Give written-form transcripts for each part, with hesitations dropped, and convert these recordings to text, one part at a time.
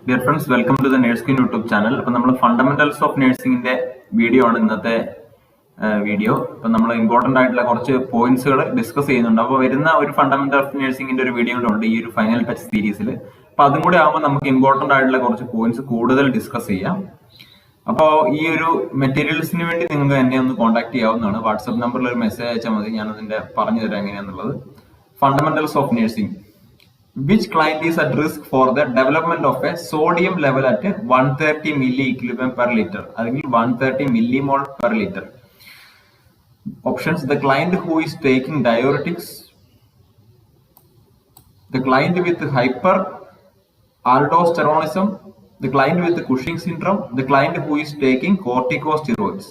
Dear friends, welcome to the Nursing YouTube channel. അപ്പോൾ നമ്മൾ fundamentals of നഴ്സിംഗിന്റെ video ആണ് ഇന്നത്തെ വീഡിയോ. അപ്പോൾ നമ്മൾ ഇമ്പോർട്ടന്റ് ആയിട്ടുള്ള കുറച്ച് പോയിന്റ്സുകൾ ഡിസ്കസ് ചെയ്യുന്നുണ്ട്. അപ്പോൾ വരുന്ന ഒരു ഫണ്ടമെന്റൽ ഓഫ് നഴ്സിംഗിന്റെ ഒരു വീഡിയോ കൂടെ ഉണ്ട് ഈ ഒരു ഫൈനൽ ടച്ച് സീരീസിൽ. അപ്പോൾ അതും കൂടി ആകുമ്പോൾ നമുക്ക് ഇമ്പോർട്ടന്റ് ആയിട്ടുള്ള കുറച്ച് പോയിന്റ്സ് കൂടുതൽ ഡിസ്കസ് ചെയ്യാം. അപ്പോൾ ഈ ഒരു മെറ്റീരിയൽസിന് വേണ്ടി നിങ്ങൾക്ക് എന്നെ ഒന്ന് കോൺടാക്ട് ചെയ്യാവുന്നതാണ്. വാട്സ്ആപ്പ് നമ്പറിൽ ഒരു മെസ്സേജ് അയച്ചാൽ മതി, ഞാൻ അതിന്റെ പറഞ്ഞു തരാം എങ്ങനെയാണെന്നുള്ളത്. Fundamentals of nursing. Which client is at risk for the development of a sodium level at 130 milliequivalent per liter? അല്ലെങ്കിൽ 130 millimole per liter. Options: the client who is taking diuretics, the client with hyperaldosteronism, the client with Cushing syndrome, the client who is taking corticosteroids.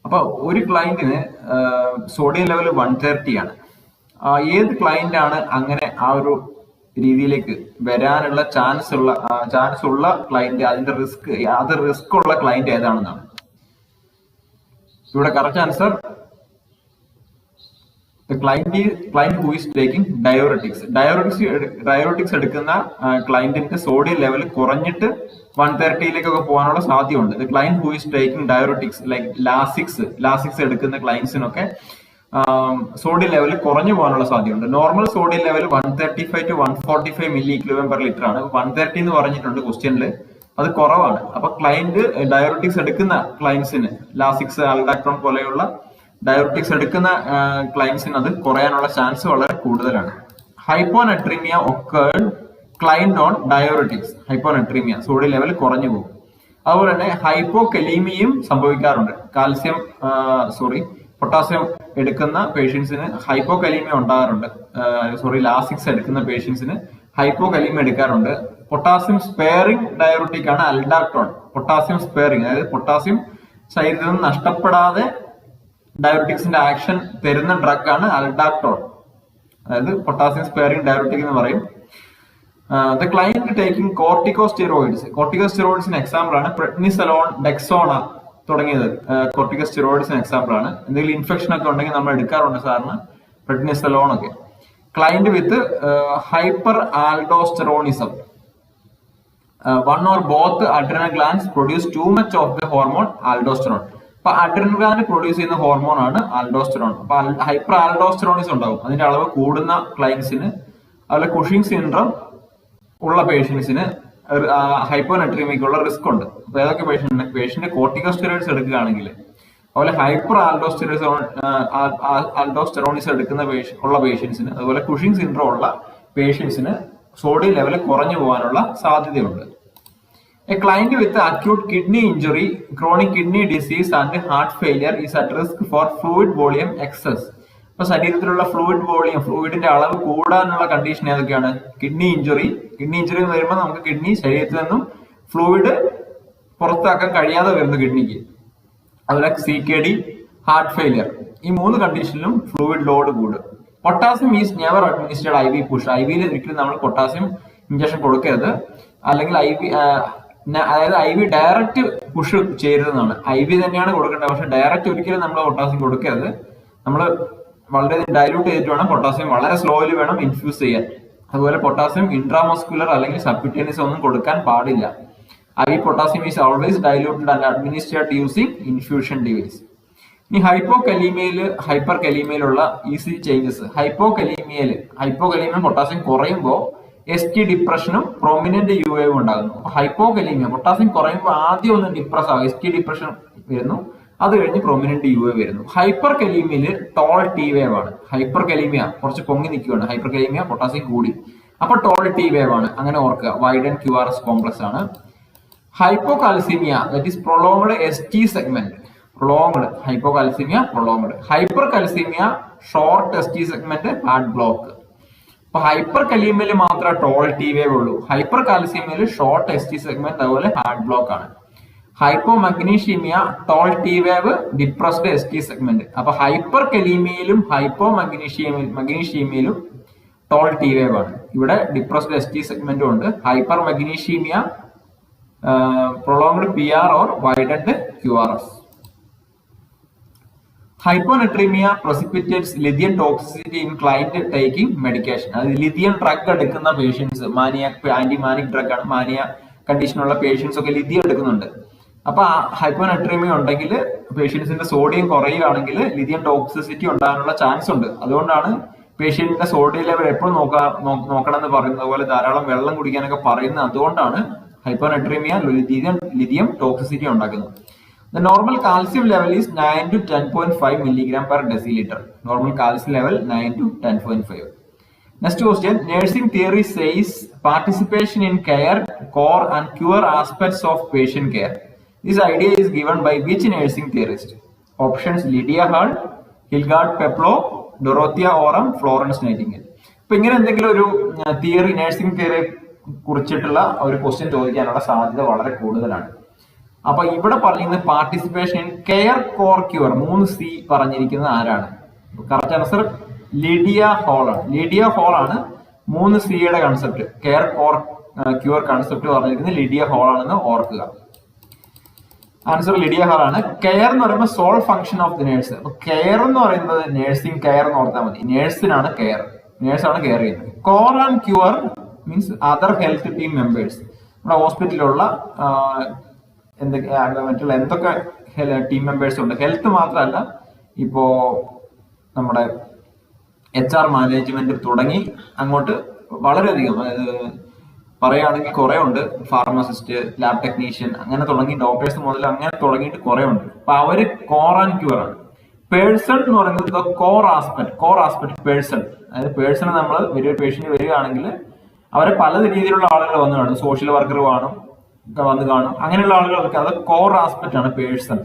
അപ്പോൾ ഒരു ക്ലയന്റിന് sodium level 130 ആണ്. ഏത് client ആണ് അങ്ങനെ ആ ഒരു രീതിയിലേക്ക് വരാനുള്ള ചാൻസ് ഉള്ള ക്ലയന്റ്, അതിന്റെ റിസ്ക് ഉള്ള ക്ലയന്റ് ഏതാണെന്നാണ് ഇവിടെ correct answer. Client who is taking diuretics എടുക്കുന്ന ക്ലയന്റിന്റെ സോഡിയം ലെവൽ കുറഞ്ഞിട്ട് 130 പോകാനുള്ള സാധ്യതയുണ്ട്. Client who is taking diuretics like Lasix എടുക്കുന്ന ക്ലയന്റ്സിനൊക്കെ സോഡിയം ലെവൽ കുറഞ്ഞു പോകാനുള്ള സാധ്യതയുണ്ട്. Normal sodium level 135 to 145 milliequivalent per liter ആണ്. 130 എന്ന് പറഞ്ഞിട്ടുണ്ട് ക്വസ്റ്റ്യനിൽ, അത് കുറവാണ്. അപ്പൊ ക്ലയന്റ് ഡയോററ്റിക്സ് എടുക്കുന്ന ക്ലയൻസിന്, ലാസിക്സ്, അൽഡാക്ടോൺ പോലെയുള്ള ഡയോററ്റിക്സ് എടുക്കുന്ന ക്ലയൻസിന് അത് കുറയാനുള്ള ചാൻസ് വളരെ കൂടുതലാണ്. Hyponatremia occurred client on diuretics. Hyponatremia, sodium level കുറഞ്ഞു പോകും. അതുപോലെ തന്നെ ഹൈപ്പോകലീമിയയും സംഭവിക്കാറുണ്ട്. പൊട്ടാസ്യം എടുക്കുന്ന പേഷ്യൻസിന് ഹൈപ്പോകലീമിയ ഉണ്ടാകാറുണ്ട്. ലാസിക്സ് എടുക്കുന്ന പേഷ്യൻസിന് ഹൈപ്പോകലീമിയ എടുക്കാറുണ്ട്. പൊട്ടാസ്യം സ്പെയറിംഗ് ഡയോറിറ്റിക് ആണ് അൽഡാക്ടോൺ. പൊട്ടാസ്യം സ്പെയറിംഗ്, അതായത് പൊട്ടാസ്യം ശരീരത്തിൽ നിന്ന് നഷ്ടപ്പെടാതെ ഡയോറിറ്റിക്സിന്റെ ആക്ഷൻ തരുന്ന ഡ്രഗ് ആണ് അൽഡാക്ടോൺ, അതായത് പൊട്ടാസ്യം സ്പെയറിംഗ് ഡയോറിറ്റിക് എന്ന് പറയും. ദ ക്ലയന്റ് ടേക്കിംഗ് കോർട്ടിക്കോസ്റ്റെറോയിഡ്സിന് എക്സാമ്പിൾ ആണ് പ്രെഡ്നിസലോൺ, ഡെക്സോണ തുടങ്ങിയത്. കോർട്ടിക്കോസ്റ്റെറോയിഡ്സിന് എക്സാമ്പിൾ ആണ്. എന്തെങ്കിലും ഇൻഫെക്ഷൻ ഒക്കെ ഉണ്ടെങ്കിൽ നമ്മൾ എടുക്കാറുണ്ട് സാറിന് പ്രെഡ്നിസലോൺ ഒക്കെ. Client with hyper aldosteronism. One or both adrenal glands produce too much of the hormone aldosterone. അപ്പൊ അഡ്രിനൽ ഗ്ലാൻഡ് പ്രൊഡ്യൂസ് ചെയ്യുന്ന ഹോർമോൺ ആണ് ആൽഡോസ്റ്റെറോൺ. അപ്പൊ ഹൈപ്പർ ആൽഡോസ്റ്റെറോണിസം ഉണ്ടാവും, അതിന്റെ അളവ് കൂടുന്ന ക്ലയൻസിന്. അതുപോലെ കുഷിംഗ് സിൻഡ്രോം ഉള്ള പേഷ്യൻസിന് ഹൈപ്പോനട്രീമിക്കുള്ള റിസ്ക് ഉണ്ട്. അപ്പൊ ഏതൊക്കെ പേഷ്യന്റ് കോർട്ടിക്കോസ്റ്റെറോയിഡ്സ് എടുക്കുകയാണെങ്കിൽ, അതുപോലെ ഹൈപ്പർ ആൽഡോസ്റ്റെറോണിസ് എടുക്കുന്ന ഉള്ള പേഷ്യൻസിന്, അതുപോലെ കുഷിംഗ് സിൻഡ്രോം ഉള്ള പേഷ്യൻസിന് സോഡിയം ലെവൽ കുറഞ്ഞു പോകാനുള്ള സാധ്യതയുണ്ട്. A client with acute kidney injury, chronic kidney disease and heart failure is at risk for fluid volume excess. അപ്പൊ ശരീരത്തിലുള്ള ഫ്ലൂയിഡിന്റെ അളവ് കൂടാനുള്ള കണ്ടീഷൻ ഏതൊക്കെയാണ്? കിഡ്നി ഇഞ്ചുറി എന്ന് വരുമ്പോൾ നമുക്ക് കിഡ്നി ശരീരത്തിൽ നിന്നും ഫ്ലൂയിഡ് പുറത്താക്കാൻ കഴിയാതെ വരുന്നു കിഡ്നിക്ക്. അതുപോലെ CKD, ഹാർട്ട് ഫെയിലിയർ, ഈ 3 കണ്ടീഷനിലും ഫ്ലൂയിഡ് ലോഡ് കൂടും. Potassium is never administered IV push. IV ഒരിക്കലും നമ്മൾ പൊട്ടാസ്യം ഇഞ്ചക്ഷൻ കൊടുക്കരുത്, അല്ലെങ്കിൽ അതായത് IV ഡയറക്റ്റ് പുഷ് ചെയ്യരുതെന്നാണ്. IV തന്നെയാണ് കൊടുക്കേണ്ടത്, പക്ഷെ ഡയറക്റ്റ് ഒരിക്കലും നമ്മൾ പൊട്ടാസ്യം കൊടുക്കരുത്. നമ്മൾ വളരെ ഡൈല്യൂട്ട് ചെയ്തിട്ട് വേണം, പൊട്ടാസ്യം വളരെ സ്ലോലി വേണം ഇൻഫ്യൂസ് ചെയ്യാൻ. അതുപോലെ പൊട്ടാസ്യം ഇൻട്രാമസ്കുലർ അല്ലെങ്കിൽ സബ്ക്യൂട്ടേനിയസ് ഒന്നും കൊടുക്കാൻ പാടില്ല. IV potassium is always diluted and administered using infusion device. ഇനി ഹൈപ്പർ കലീമിയയിലുള്ള ഈസി ചേഞ്ചസ്. ഹൈപ്പോകലീമിയ പൊട്ടാസ്യം കുറയുമ്പോൾ ST ഡിപ്രഷനും പ്രൊമിനന്റ് UA ഉണ്ടാകുന്നു. അപ്പൊ ഹൈപ്പോകലീമിയ പൊട്ടാസ്യം കുറയുമ്പോൾ ആദ്യം ഒന്ന് ഡിപ്രസ് ആകും, ST ഡിപ്രഷൻ വരുന്നു, അത് കഴിഞ്ഞ് പ്രൊമിനന്റ് UA വരുന്നു. ഹൈപ്പർ കലീമിയയില് ടോൾ T വേവ് ആണ്. ഹൈപ്പർ കലീമിയ കുറച്ച് പൊങ്ങി നിൽക്കുകയാണ്, ഹൈപ്പർ കലീമിയ പൊട്ടാസ്യം കൂടി, അപ്പൊ ടോൾ T വേവ് ആണ്, അങ്ങനെ ഓർക്കുക. വൈഡൻ QRS കോംപ്ലക്സ് ആണ്. Hypocalcemia, that is prolonged ST segment, prolonged. Hyper calcemia short ST segment, heart block. അപ്പൊ ഹൈപ്പർ കലീമിയയിൽ മാത്രമേ ടോൾ T വേവ് ഉള്ളൂ, ഹൈപ്പർ കാൽസീമിയയിൽ ഷോർട്ട് ST സെഗ്മെന്റ്, അതുപോലെ ഹാർട്ട് ബ്ലോക്ക് ആണ്. ഹൈപ്പോമഗ്നീഷ്യമia tall T wave, depressed ST segment. അപ്പൊ ഹൈപ്പർ കലീമിയയിലും മഗ്നീഷ്യമിയയിലും ടോൾ T വേവ് ആണ്. ഇവിടെ ഡിപ്രസ്ഡ് ST സെഗ്മെന്റും ഉണ്ട്. ഹൈപ്പർ മഗ്നീഷ്യമia prolonged PR or widened QRS. Hyponatremia precipitates lithium toxicity in client taking medication. അത് ലിഥിയം ഡ്രഗ് എടുക്കുന്ന പേഷ്യൻസ്, മാനിയ ആന്റിമാനിക് ഡ്രഗ് ആണ്, മാനിയ കണ്ടീഷനുള്ള പേഷ്യൻസ് ഒക്കെ ലിഥിയം എടുക്കുന്നുണ്ട്. അപ്പൊ ആ ഹൈപ്പോനെട്രീമിയ ഉണ്ടെങ്കിൽ പേഷ്യൻസിന്റെ സോഡിയം കുറയുകയാണെങ്കിൽ ലിഥിയം ടോക്സിസിറ്റി ഉണ്ടാകാനുള്ള ചാൻസ് ഉണ്ട്. അതുകൊണ്ടാണ് പേഷ്യന്റിന്റെ സോഡിയം ലെവൽ എപ്പോഴും നോക്കണം എന്ന് പറയുന്നത്, അതുപോലെ ധാരാളം വെള്ളം കുടിക്കാനൊക്കെ പറയുന്നത്. അതുകൊണ്ടാണ് ഹൈപ്പോനെട്രീമിയ ലിഥിയം ടോക്സിസിറ്റി ഉണ്ടാക്കുന്നത്. The normal calcium level is 9 to 10.5 milligram per deciliter. Normal calcium level 9 to 10.5. Next question. Nursing theory says participation in care, core and cure aspects of patient care. This idea is given by which nursing theorist? Options: Lydia Hall, Hilgard Peplow, Dorothea Oram, Florence Nightingale. ഇപ്പൊ ഇങ്ങനെ എന്തെങ്കിലും ഒരു theory, nursing തിയറിയെ കുറിച്ചിട്ടുള്ള ഒരു question ചോദിക്കാനുള്ള സാധ്യത വളരെ കൂടുതലാണ്. അപ്പൊ ഇവിടെ പറഞ്ഞിരിക്കുന്നത് participation in care, core, cure, 3 C പറഞ്ഞിരിക്കുന്നത് ആരാണ്? കറക്റ്റ് ആൻസർ ലിഡിയ ഹോൾ ആണ്. ലിഡിയ ഹോൾ ആണ് 3 Cയുടെ concept, care, core, cure concept പറഞ്ഞിരിക്കുന്നത് ലിഡിയ ഹോൾ ആണെന്ന് ഓർക്കുക. ആൻസർ ലിഡിയ ഹോൾ ആണ്. കെയർ എന്ന് പറയുമ്പോൾ sole function of the nurse. അപ്പൊ കെയർ എന്ന് പറയുന്നത് നേഴ്സിംഗ് കെയർ എന്ന് ഓർത്താൽ മതി. നേഴ്സിനാണ് കെയർ, നേഴ്സാണ് കെയർ ചെയ്യുന്നത്. Core and cure means other health team members. നമ്മുടെ ഹോസ്പിറ്റലിലുള്ള മറ്റുള്ള എന്തൊക്കെ ടീം മെമ്പേഴ്സ് ഉണ്ട്. ഹെൽത്ത് മാത്രമല്ല, ഇപ്പോ നമ്മുടെ HR മാനേജ്മെന്റ് തുടങ്ങി അങ്ങോട്ട് വളരെയധികം പറയുകയാണെങ്കിൽ കുറെ ഉണ്ട്. ഫാർമസിസ്റ്റ്, ലാബ് ടെക്നീഷ്യൻ, അങ്ങനെ തുടങ്ങി ഡോക്ടേഴ്സ് മുതൽ അങ്ങനെ തുടങ്ങിയിട്ട് കുറെ ഉണ്ട്. അപ്പൊ അവര് കോർ ആൻഡ് ക്യൂർ ആണ്. പേഴ്സൺ എന്ന് പറയുന്നത് കോർ ആസ്പെക്ട് പേഴ്സൺ. അതായത് പേഴ്സൺ നമ്മൾ ഒരു പേഷ്യന്റ് വരികയാണെങ്കിൽ അവരെ പല രീതിയിലുള്ള ആളുകൾ വന്നു കാണും. സോഷ്യൽ വർക്കർ വന്ന് കാണും. അങ്ങനെയുള്ള ആളുകൾക്ക് അത് കോർ ആസ്പെക്ട് ആണ് person.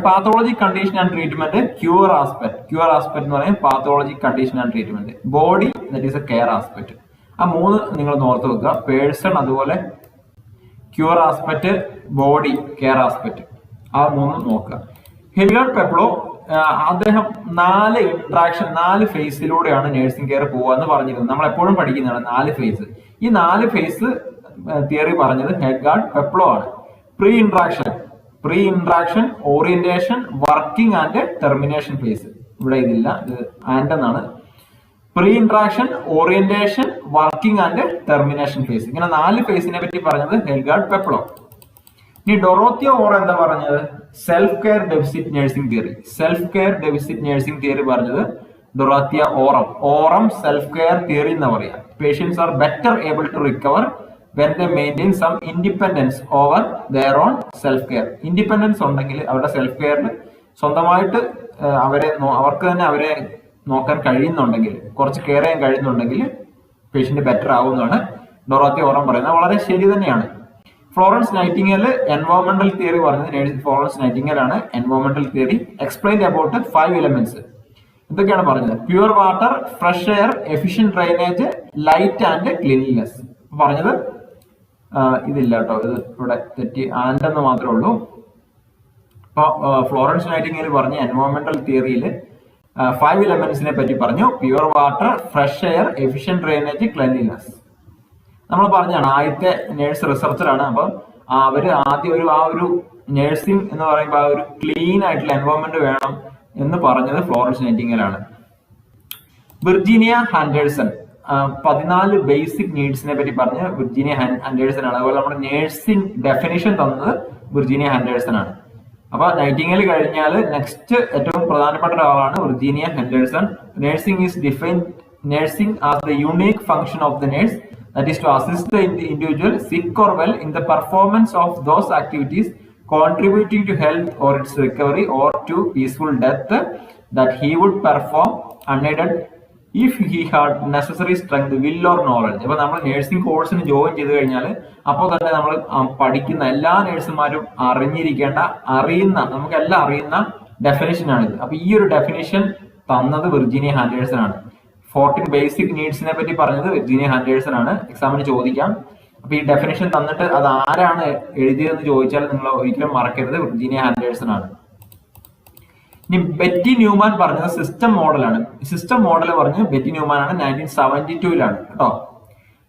Pathology condition and treatment cure aspect എന്ന് പറയുന്നത് pathology condition and treatment. Body that is a care aspect. ആ 3 നിങ്ങൾ ഓർത്ത് വെക്കുക. പേഴ്സൺ, അതുപോലെ cure aspect, body, care aspect. ആ 3 നോക്കുക. ഹിൽഗാർഡ് പെപ്ലോ അദ്ദേഹം 4 ഇന്ററാക്ഷൻ 4 ഫേസിലൂടെയാണ് നഴ്സിംഗ് കെയർ പോവുക എന്ന് പറഞ്ഞിരുന്നത്. നമ്മൾ എപ്പോഴും പഠിക്കുന്നതാണ് 4 ഫേസ്. ഈ 4 ഫേസ് തിയറി പറഞ്ഞത് ഹിൽഗാർഡ് പെപ്ലോ ആണ്. Pre interaction, orientation, working and termination phase. ഇവിടെ ഇതില്ല, ഇത് ആൻഡ് എന്നാണ്. Pre interaction, orientation, working and termination phase. ഇങ്ങനെ 4 ഫേസിനെ പറ്റി പറഞ്ഞത് ഹിൽഗാർഡ് പെപ്ലോ. ഇനി ഡൊറോത്തിയ ഓറം എന്താ പറഞ്ഞത്? Self care deficit nursing theory പറഞ്ഞത് Dorothea Orem self care theory എന്ന് പറയാം. Patients are better able to recover when they maintain some independence over their own self care. Independence ഉണ്ടെങ്കിൽ അവരുടെ സെൽഫ് കെയറിൽ സ്വന്തമായിട്ട് അവർക്ക് തന്നെ അവരെ നോക്കാൻ കഴിയുന്നുണ്ടെങ്കിൽ, കുറച്ച് കെയർ ചെയ്യാൻ കഴിയുന്നുണ്ടെങ്കിൽ പേഷ്യന്റ് ബെറ്റർ ആവുന്നതാണ് ഡൊറോത്തിയ ഓറം പറയുന്നത്. വളരെ ശരി തന്നെയാണ്. ഫ്ലോറൻസ് നൈറ്റിംഗേൽ എൻവയോൺമെന്റൽ തിയറി പറഞ്ഞത് ഫ്ലോറൻസ് നൈറ്റിംഗേൽ ആണ്. എൻവയോൺമെന്റൽ തിയറി എക്സ്പ്ലെയിൻ അബൌട്ട് 5 എലമെന്റ്സ്. എന്തൊക്കെയാണ് പറഞ്ഞത്? Pure water, fresh air, efficient drainage, light and cleanliness. പറഞ്ഞത് ഇതില്ല കേട്ടോ, ഇത് ഇവിടെ തെറ്റി, ആൻഡെന്ന് മാത്രമേ ഉള്ളൂ. അപ്പൊ ഫ്ലോറൻസ് നൈറ്റിംഗേൽ പറഞ്ഞ എൻവയോൺമെന്റൽ തിയറിയിൽ 5 എലമെന്റ്സിനെ പറ്റി പറഞ്ഞു. Pure water, fresh air, efficient drainage, cleanliness. നമ്മൾ പറഞ്ഞാണ് ആദ്യത്തെ നേഴ്സ് റിസർച്ചറാണ്. അപ്പൊ അവര് ആദ്യം ഒരു നേഴ്സിംഗ് എന്ന് പറയുമ്പോൾ ആ ഒരു ക്ലീൻ ആയിട്ടുള്ള എൻവയോൺമെന്റ് വേണം എന്ന് പറഞ്ഞത് ഫ്ലോറൻസ് നൈറ്റിംഗേൽ ആണ്. വിർജീനിയ ഹാൻഡേഴ്സൺ 14 ബേസിക് നീഡ്സിനെ പറ്റി പറഞ്ഞ് വിർജീനിയ ഹാൻഡേഴ്സൺ ആണ്. അതുപോലെ നമ്മുടെ നേഴ്സിംഗ് ഡെഫിനിഷൻ തന്നത് വിർജീനിയ ഹാൻഡേഴ്സൺ ആണ്. അപ്പൊ നൈറ്റിംഗേൽ കഴിഞ്ഞാൽ നെക്സ്റ്റ് ഏറ്റവും പ്രധാനപ്പെട്ട ഒരാളാണ് Virginia Andersen. Nursing as the unique function of the nurse, that is to assist the individual, sick or well, in the performance of those activities contributing to health or its recovery or to peaceful death, that he would perform unaided if he had necessary strength, will or knowledge. അപ്പൊ നമ്മൾ nursing കോഴ്സിന് join ചെയ്ത് കഴിഞ്ഞാൽ അപ്പോൾ തന്നെ നമ്മൾ പഠിക്കുന്ന എല്ലാ നഴ്സുമാരും നമുക്കെല്ലാം അറിയുന്ന ഡെഫിനേഷൻ ആണിത്. അപ്പൊ ഈ ഒരു ഡെഫിനേഷൻ തന്നത് വിർജീനിയ ഹാൻഡേഴ്സൺ ആണ്. 14 ബേസിക് നീഡ്സിനെ പറ്റി പറഞ്ഞത് വിർജീനിയ ഹാൻഡേഴ്സൺ ആണ്. എക്സാമിന് ചോദിക്കാം. അപ്പൊ ഈ ഡെഫിനേഷൻ തന്നിട്ട് അത് ആരാണ് എഴുതിയതെന്ന് ചോദിച്ചാൽ നിങ്ങൾ ഒരിക്കലും മറക്കരുത്, വിർജീനിയ ഹാൻഡേഴ്സൺ ആണ്. ഇനി ബെറ്റി ന്യൂമാൻ പറഞ്ഞത് സിസ്റ്റം മോഡലാണ്. സിസ്റ്റം മോഡൽ പറഞ്ഞത് ബെറ്റി ന്യൂമാൻ ആണ്. 1972 കേട്ടോ.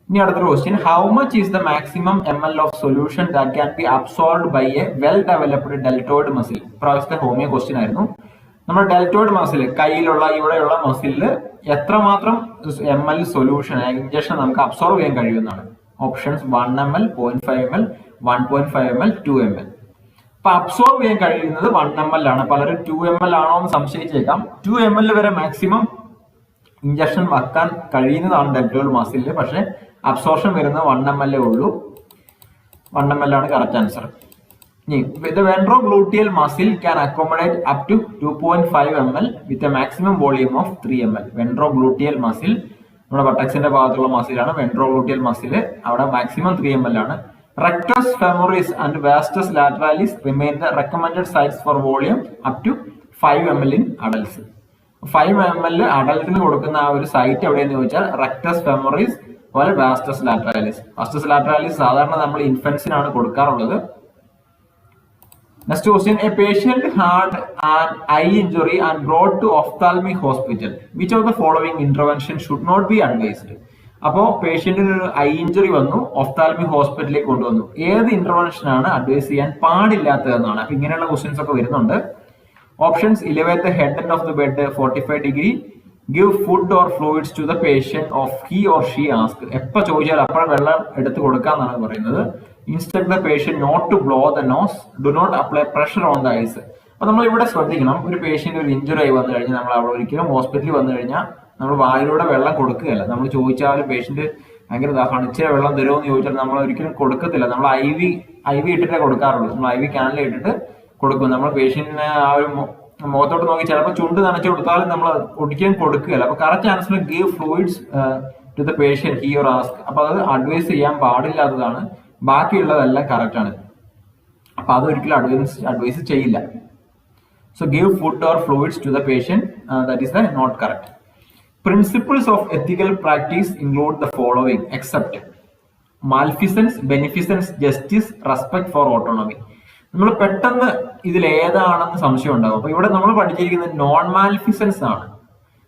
ഇനി അടുത്തൊരു question, how much is the maximum ml of solution that can be absorbed by a well developed deltoid muscle? പ്രാവശ്യത്തെ ഹോമിയോ ക്വസ്റ്റ്യൻ ആയിരുന്നു. നമ്മുടെ ഡെൽറ്റോയിഡ് മസിൽ, കയ്യിലുള്ള ഇവിടെയുള്ള മസിലിൽ എത്രമാത്രം ml സൊല്യൂഷൻ ഇഞ്ചക്ഷൻ നമുക്ക് അബ്സോർവ് ചെയ്യാൻ കഴിയുമെന്നാണ്. Options 1 ml, 0.5 ml, 1.5 ml, 2 ml. അപ്പൊ അബ്സോർവ് ചെയ്യാൻ കഴിയുന്നത് 1 ml ആണ്. പലരും 2 ml ആണോ എന്ന് സംശയിച്ചേക്കാം. 2 ml വരെ മാക്സിമം ഇഞ്ചക്ഷൻ വെക്കാൻ കഴിയുന്നതാണ് ഡെൽറ്റോയിഡ് മസിലിൽ. പക്ഷെ അബ്സോർഷൻ വരുന്നത് 1 ml ഉള്ളൂ. 1 ml ആണ് correct answer. The ventrogluteal muscle can accommodate up to 2.5 ml with a maximum volume of 3 ml. Ventrogluteal muscle നമ്മുടെ ബട്ടക്സിന്റെ ഭാഗത്തുള്ള മസിലാണ് വെൻട്രോഗ്ലൂട്ടിയൽ മസിൽ. അവിടെ മാക്സിമം 3 ml ആണ്. Rectus femoris and vastus lateralis remain the recommended sites for volume up to 5 ml in adults. 5 ml അഡൽട്ടിന് കൊടുക്കുന്ന ആ ഒരു സൈറ്റ് എവിടെയെന്ന് ചോദിച്ചാൽ റെക്ടസ് ഫെമോറിസ് പോലെ വാസ്റ്റസ് ലാറ്ററാലിസ്. വാസ്റ്റസ് ലാറ്ററാലിസ് സാധാരണ നമ്മൾ ഇൻഫൻസിനാണ് കൊടുക്കാറുള്ളത്. Next question, a patient had an eye injury and brought to ophthalmic hospital. Which of the following intervention should not be advised? അപ്പോൾ പേഷ്യന്റിന് ഒരു ഐ ഇഞ്ചുറി വന്നു, ophthalmic ഹോസ്പിറ്റലിലേക്ക് കൊണ്ടുവന്നു. ഏത് ഇന്റർവെൻഷൻ ആണ് അഡ്വൈസ് ചെയ്യാൻ പാടില്ലാത്തതെന്നാണ്. അപ്പൊ ഇങ്ങനെയുള്ള ക്വസ്റ്റ്യൻസ് ഒക്കെ വരുന്നുണ്ട്. Options: elevate the head end of the bed 45 degree, give food or fluids to the patient of he or she asked. എപ്പോൾ ചോദിച്ചാൽ അപ്പോൾ വെള്ളം എടുത്ത് കൊടുക്കാന്നാണ് പറയുന്നത്. Instruct the patient not to blow the nose, do not apply pressure on the eyes. അപ്പൊ നമ്മൾ ഇവിടെ ശ്രദ്ധിക്കണം, ഒരു പേഷ്യന്റ് ഒരു ഇഞ്ചുറി ആയി വന്നു കഴിഞ്ഞാൽ നമ്മൾ അവിടെ ഒരിക്കലും ഹോസ്പിറ്റലിൽ വന്നു കഴിഞ്ഞാൽ നമ്മൾ വായിലൂടെ വെള്ളം കൊടുക്കുകയല്ല. നമ്മൾ ചോദിച്ചാൽ പേഷ്യന്റ് ഭയങ്കര ദാഹമാണ്, ഇച്ചിരി വെള്ളം തരുമോ എന്ന് ചോദിച്ചാൽ നമ്മൾ ഒരിക്കലും കൊടുക്കത്തില്ല. നമ്മൾ ഐ വി ഇട്ടിട്ടേ കൊടുക്കാറുള്ളൂ. നമ്മൾ ഐ വി ക്യാനിൽ ഇട്ടിട്ട് കൊടുക്കും. നമ്മൾ പേഷ്യന്റിനെ ആ ഒരു മുഖത്തോട്ട് നോക്കി ചിലപ്പോൾ ചുണ്ട് നനച്ചു കൊടുത്താലും നമ്മൾ ഒരിക്കലും കൊടുക്കുകയല്ല. അപ്പൊ correct answer give fluids to the patient he or ask. അപ്പൊ അത് അഡ്വൈസ് ചെയ്യാൻ പാടില്ലാത്തതാണ്. ബാക്കിയുള്ളതെല്ലാം കറക്റ്റ് ആണ്. അപ്പൊ അതൊരിക്കലും അഡ്വൈസ് ചെയ്യില്ല. So give food or fluids to the patient, that is the not correct. Principles of ethical practice include the following except maleficence, beneficence, justice, respect for autonomy. നമ്മൾ പെട്ടെന്ന് ഇതിൽ ഏതാണെന്ന് സംശയം ഉണ്ടാവും. അപ്പൊ ഇവിടെ നമ്മൾ പഠിച്ചിരിക്കുന്നത് നോൺ മാൽഫിസൻസ് ആണ്.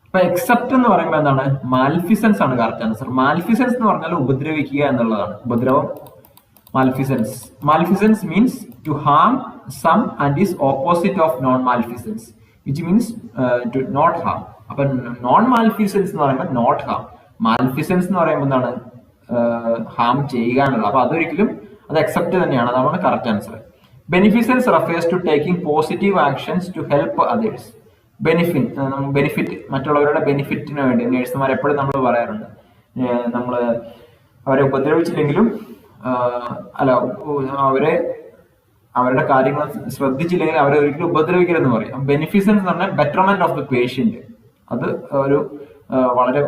അപ്പൊ എക്സെപ്റ്റ് എന്ന് പറയുമ്പോൾ എന്താണ്? മാൽഫിസൻസ് ആണ് കറക്റ്റ് ആൻസർ. മാൽഫിസൻസ് എന്ന് പറഞ്ഞാൽ ഉപദ്രവിക്കുക എന്നുള്ളതാണ്. ഉപദ്രവം malfeasance. Malfeasance means to harm some and is opposite of non-malfeasance, which means to not harm. അപ്പൊ നോൺ മാൽഫിസൻസ് എന്ന് പറയുമ്പോൾ നോട്ട് ഹാം, മാൽഫിസൻസ് എന്ന് പറയുമ്പോൾ എന്താണ്? ഹാം ചെയ്യുക എന്നുള്ള. അപ്പൊ അതൊരിക്കലും അത് എക്സെപ്റ്റ് തന്നെയാണ്. അതാണ് correct answer. Beneficence refers to taking positive actions to help others. Benefit മറ്റുള്ളവരുടെ ബെനിഫിറ്റിന് വേണ്ടി നേഴ്സുമാർ എപ്പോഴും നമ്മൾ പറയാറുണ്ട്, നമ്മൾ അവരെ ഉപദ്രവിച്ചില്ലെങ്കിലും അവരുടെ കാര്യങ്ങൾ ശ്രദ്ധിച്ചില്ലെങ്കിൽ അവരെ ഒരിക്കലും ഉപദ്രവിക്കരുതെന്ന് പറയും. ബെനിഫിസൻസ് എന്ന് പറഞ്ഞാൽ ബെറ്റർമെന്റ് ഓഫ് ദ പേഷ്യന്റ്. അത് ഒരു വളരെ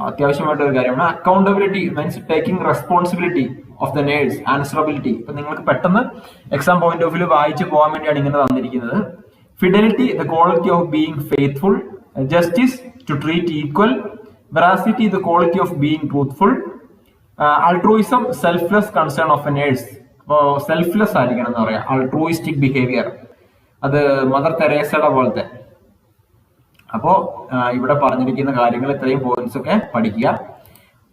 അത്യാവശ്യമായിട്ട് ഒരു കാര്യമാണ്. Accountability means taking responsibility of the nurse, answerability. ഇപ്പൊ നിങ്ങൾക്ക് പെട്ടെന്ന് എക്സാം പോയിന്റ് ഓഫ് വ്യൂ വായിച്ചു പോകാൻ വേണ്ടിയാണ് ഇങ്ങനെ തന്നിരിക്കുന്നത്. Fidelity, the quality of being faithful. Justice, to treat equal. Veracity, the quality of being truthful. Altruism, selfless concern of a nurse. അപ്പോ selfless ആയിരിക്കണം എന്ന് പറയാം. അൾട്രൂയിസ്റ്റിക് ബിഹേവിയർ, അത് മദർ തെരേസയുടെ പോലത്തെ. അപ്പോ ഇവിടെ പറഞ്ഞിരിക്കുന്ന കാര്യങ്ങൾ ഇത്രയും പോയിന്റ്സ് ഒക്കെ പഠിക്കുക.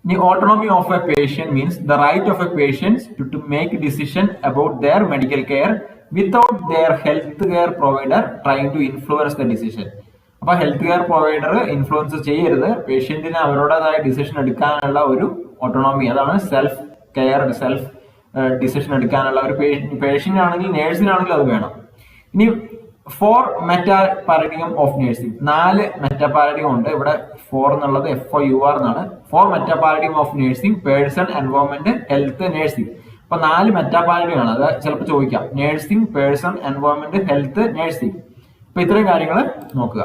ഇനി autonomy of a patient means the right of a patient to make decision about their medical care without their health care provider trying to influence the decision. അപ്പൊ ഹെൽത്ത് കെയർ പ്രൊവൈഡർ ഇൻഫ്ലുവൻസ് ചെയ്യരുത്, പേഷ്യന്റിന് അവരുടേതായ decision എടുക്കാനുള്ള ഒരു autonomy. അതാണ് self care, self decision എടുക്കാനുള്ള ഒരു patient ആണെങ്കിൽ നേഴ്സിനാണെങ്കിൽ അത് വേണം. ഇനി 4 meta paradigm of nursing. 4 meta paradigm ഉണ്ട്. ഇവിടെ 4 എന്നുള്ളത് FOUR എന്നാണ്. 4 meta paradigm of nursing: person, environment, health, nursing. അപ്പൊ 4 മെറ്റാ പാരഡിഗം ആണ്. അത് ചിലപ്പോൾ ചോദിക്കാം. Nursing, person, environment, health, nursing. അപ്പൊ ഇത്രയും കാര്യങ്ങൾ നോക്കുക.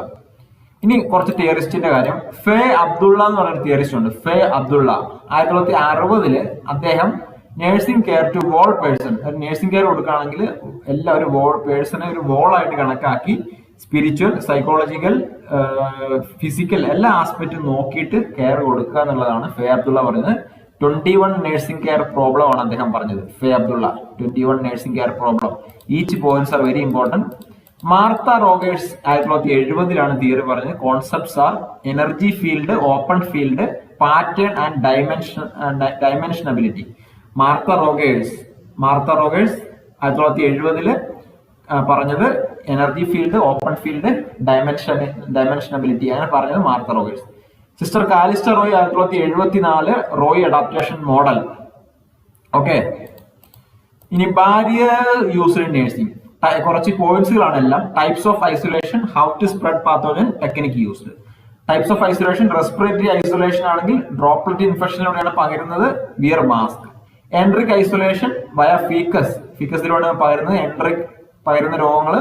ഇനി കുറച്ച് തിയറിസ്റ്റിന്റെ കാര്യം. ഫേ അബ്ദുള്ള എന്ന് പറയുന്ന തിയറിസ്റ്റ് ഉണ്ട്. ഫേ അബ്ദുള്ള 1960 അദ്ദേഹം nursing care to whole person, ഒരു നേഴ്സിംഗ് കെയർ കൊടുക്കുകയാണെങ്കിൽ എല്ലാ ഒരു വോൾ പേഴ്സണെ ഒരു വോളായിട്ട് കണക്കാക്കി സ്പിരിച്വൽ, സൈക്കോളജിക്കൽ, ഫിസിക്കൽ എല്ലാ ആസ്പെക്റ്റും നോക്കിയിട്ട് കെയർ കൊടുക്കുക എന്നുള്ളതാണ് ഫേ അബ്ദുള്ള പറയുന്നത്. 21 നേഴ്സിംഗ് കെയർ പ്രോബ്ലം ആണ് അദ്ദേഹം പറഞ്ഞത്. Faye Abdellah 21 nursing care problem. Each points are very important. Martha Rogers 1970 theory പറഞ്ഞത്. Concepts are energy field, open field, pattern and dimensionality. Martha Rogers 1970 പറഞ്ഞത് energy field, open field, dimensionality, അങ്ങനെ പറഞ്ഞത് Martha Rogers. Sister Callista Roy 1974 Roy adaptation model. Okay, ഇനി barrier used in nursing. കുറച്ച് പോയിന്റ്സുകളാണ് എല്ലാം. Types of isolation, how to spread pathogen, technique used. Types of isolation, respiratory isolation ആണെങ്കിൽ droplet ഇൻഫെക്ഷനിലൂടെയാണ് പകരുന്നത്, wear mask. Enteric isolation വയ ഫീക്കസിലൂടെയാണ് പകരുന്നത്. Enteric പകരുന്ന രോഗങ്ങൾ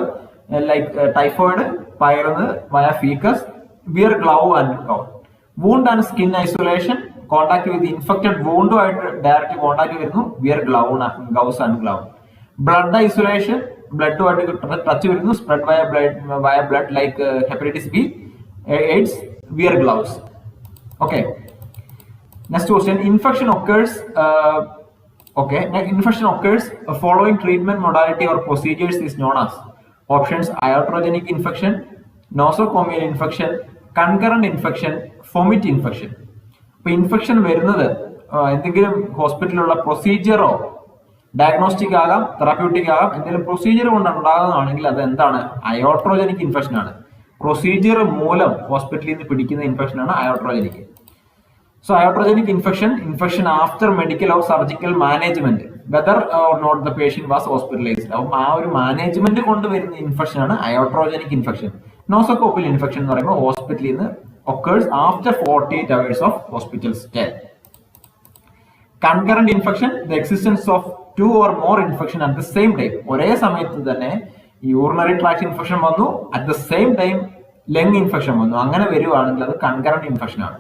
ലൈക്ക് ടൈഫോയിഡ് പകരുന്നത് via faeces, wear glove and gown. Wound and skin isolation, contact with infected വൂണ്ടുമായിട്ട് direct contact വരുന്നു, wear gowns and glove. Blood isolation, ബ്ലഡുമായിട്ട് ടച്ച് വരുന്നു, spread via blood like hepatitis B, AIDS, wear gloves. Okay, next question. Infection occurs following treatment modality or procedures is known as. Options: iatrogenic infection, nosocomial infection, concurrent infection, fomit infection. ഇപ്പൊ infection വരുന്നത് എന്തെങ്കിലും ഹോസ്പിറ്റലിലുള്ള പ്രൊസീജിയറോ diagnostic ആകാം, therapeutic ആകാം, എന്തെങ്കിലും procedure കൊണ്ട് ഉണ്ടാകുന്നതാണെങ്കിൽ അത് എന്താണ്? അയോട്രോജനിക് infection ആണ്. പ്രൊസീജിയർ മൂലം ഹോസ്പിറ്റലിൽ നിന്ന് പിടിക്കുന്ന ഇൻഫെക്ഷൻ ആണ് അയോട്രോജനിക്. So iatrogenic infection after medical or surgical management, whether or not the patient was hospitalized. അപ്പം ആ ഒരു മാനേജ്മെന്റ് കൊണ്ടുവരുന്ന ഇൻഫെക്ഷൻ ആണ് iatrogenic infection. നോസോകോപ്പിയൽ ഇൻഫെക്ഷൻ എന്ന് പറയുമ്പോൾ ഹോസ്പിറ്റലിൽ നിന്ന് occurs after 48 hours of hospital stay. Concurrent infection, the existence of 2 or more infection at the same time. ഒരേ സമയത്ത് തന്നെ യൂറിനറി ട്രാക്ട് ഇൻഫെക്ഷൻ വന്നു, at the same time lung infection വന്നു, അങ്ങനെ വരുവാണെങ്കിൽ അത് കൺകറന്റ് ഇൻഫെക്ഷൻ ആണ്.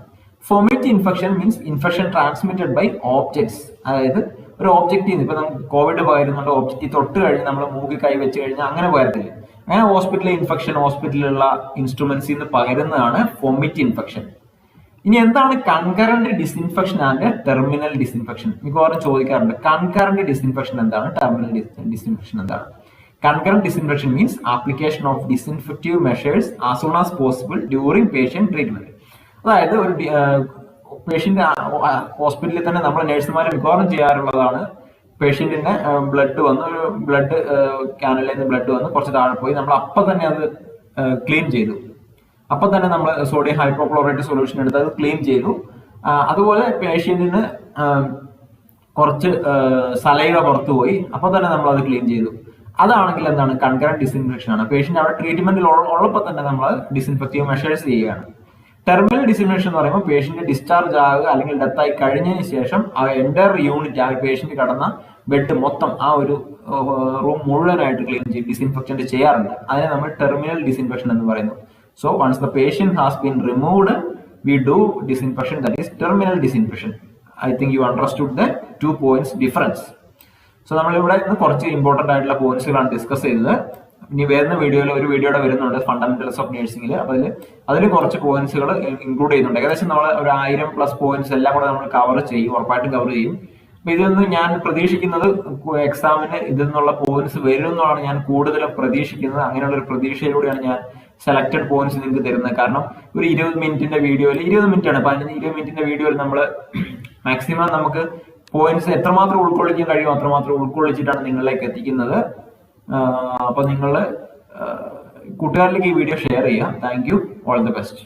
Fomite infection means infection transmitted by objects. അതായത് ഒരു ഓബ്ജക്റ്റിൽ നിന്ന് ഇപ്പൊ നമുക്ക് കോവിഡ് പകരുന്നുണ്ട്, ഓബ്ജക്റ്റ് തൊട്ട് കഴിഞ്ഞ് നമ്മൾ മൂക്കി കൈ വെച്ച് കഴിഞ്ഞാൽ അങ്ങനെ പകരത്തില്ല. അങ്ങനെ ഹോസ്പിറ്റലിലെ ഇൻഫെക്ഷൻ ഹോസ്പിറ്റലിലുള്ള ഇൻസ്ട്രുമെന്റ്സിൽ നിന്ന് പകരുന്നതാണ് ഫൊമിറ്റ് ഇൻഫെക്ഷൻ. ഇനി എന്താണ് concurrent disinfection and terminal disinfection? മിക്കവാറും ചോദിക്കാറുണ്ട് കൺകറന്റ് ഡിസ്ഇൻഫെക്ഷൻ എന്താണ്, ടെർമിനൽ ഡിസ്ഇൻഫെക്ഷൻ എന്താണ്? Concurrent disinfection means application of disinfective measures as soon as possible during patient treatment. അതായത് ഒരു പേഷ്യന്റ് ഹോസ്പിറ്റലിൽ തന്നെ നമ്മൾ നഴ്സുമാർ മിക്കവാറും ചെയ്യാറുള്ളതാണ്. പേഷ്യന്റിന് ബ്ലഡ് വന്ന്, ഒരു ബ്ലഡ് ക്യാനിൽ നിന്ന് ബ്ലഡ് വന്ന് കുറച്ച് താഴെ പോയി, നമ്മൾ അപ്പം തന്നെ അത് ക്ലീൻ ചെയ്തു. അപ്പം തന്നെ നമ്മൾ സോഡിയം ഹൈഡ്രോക്ലോറൈഡ് സൊല്യൂഷൻ എടുത്ത് അത് ക്ലീൻ ചെയ്തു. അതുപോലെ പേഷ്യന്റിന് കുറച്ച് സലൈവ പുറത്തു പോയി, അപ്പം തന്നെ നമ്മൾ അത് ക്ലീൻ ചെയ്തു. അതാണെങ്കിൽ എന്താണ്? കൺകറന്റ് ഡിസ്ഇൻഫെക്ഷൻ ആണ്. പേഷ്യന്റ് അവിടെ ട്രീറ്റ്മെന്റിൽ ഉള്ളപ്പോൾ തന്നെ നമ്മൾ ഡിസ്ഇൻഫെക്റ്റീവ് മെഷേഴ്സ് ചെയ്യുകയാണ്. ടെർമിനൽ ഡിസ്ഇൻഫെക്ഷൻ എന്ന് പറയുമ്പോൾ പേഷ്യന്റ് ഡിസ്ചാർജ് ആകുക അല്ലെങ്കിൽ ഡെത്ത് ആയി കഴിഞ്ഞതിന് ശേഷം ആ എൻ്റർ യൂണിറ്റ്, ആ പേഷ്യന്റ് കടന്ന ബെഡ് മൊത്തം, ആ ഒരു റൂം മുഴുവനായിട്ട് ക്ലീൻ ചെയ്ത് ഡിസ്ഇൻഫെക്ഷൻ ചെയ്യാറുണ്ട്. അതിനെ നമ്മൾ ടെർമിനൽ ഡിസ്ഇൻഫെക്ഷൻ എന്ന് പറയുന്നു. So once the patient has been removed we do disinfection, that is terminal disinfection. I think you understood the 2 points difference. So നമ്മളിവിടെ ഇന്ന് കുറച്ച് ഇമ്പോർട്ടന്റ് ആയിട്ടുള്ള പോയിന്റ്സുകളാണ് ഡിസ്കസ് ചെയ്തത്. ഇനി വരുന്ന വീഡിയോയിൽ ഒരു വീഡിയോയുടെ വരുന്നുണ്ട് ഫണ്ടമെന്റൽസ് ഓഫ് നഴ്സിംഗിൽ. അതിൽ കുറച്ച് പോയിന്റ്സുകൾ ഇൻക്ലൂഡ് ചെയ്യുന്നുണ്ട്. ഏകദേശം നമ്മൾ ഒരു 1000+ പോയിന്റ്സ് എല്ലാം കൂടെ നമ്മൾ കവർ ചെയ്യും, ഉറപ്പായിട്ടും കവർ ചെയ്യും. അപ്പൊ ഇതൊന്നും ഞാൻ പ്രതീക്ഷിക്കുന്നത് എക്സാമിന് ഇതിൽ നിന്നുള്ള പോയിന്റ്സ് വരും എന്നാണ് ഞാൻ കൂടുതലും പ്രതീക്ഷിക്കുന്നത്. അങ്ങനെയുള്ള ഒരു പ്രതീക്ഷയിലൂടെയാണ് ഞാൻ സെലക്ടഡ് പോയിന്റ്സ് നിങ്ങൾക്ക് തരുന്നത്. കാരണം ഒരു 20 മിനിറ്റിന്റെ വീഡിയോയിൽ, 20 മിനിറ്റ് ആണ്, 15-20 മിനിറ്റിന്റെ വീഡിയോയിൽ നമ്മൾ മാക്സിമം നമുക്ക് പോയിന്റ്സ് എത്രമാത്രം ഉൾക്കൊള്ളിക്കാൻ കഴിയും അത്രമാത്രം ഉൾക്കൊള്ളിച്ചിട്ടാണ് നിങ്ങളിലേക്ക് എത്തിക്കുന്നത്. അപ്പൊ നിങ്ങൾ കൂട്ടുകാരിലേക്ക് ഈ വീഡിയോ ഷെയർ ചെയ്യുക. Thank you, all the best.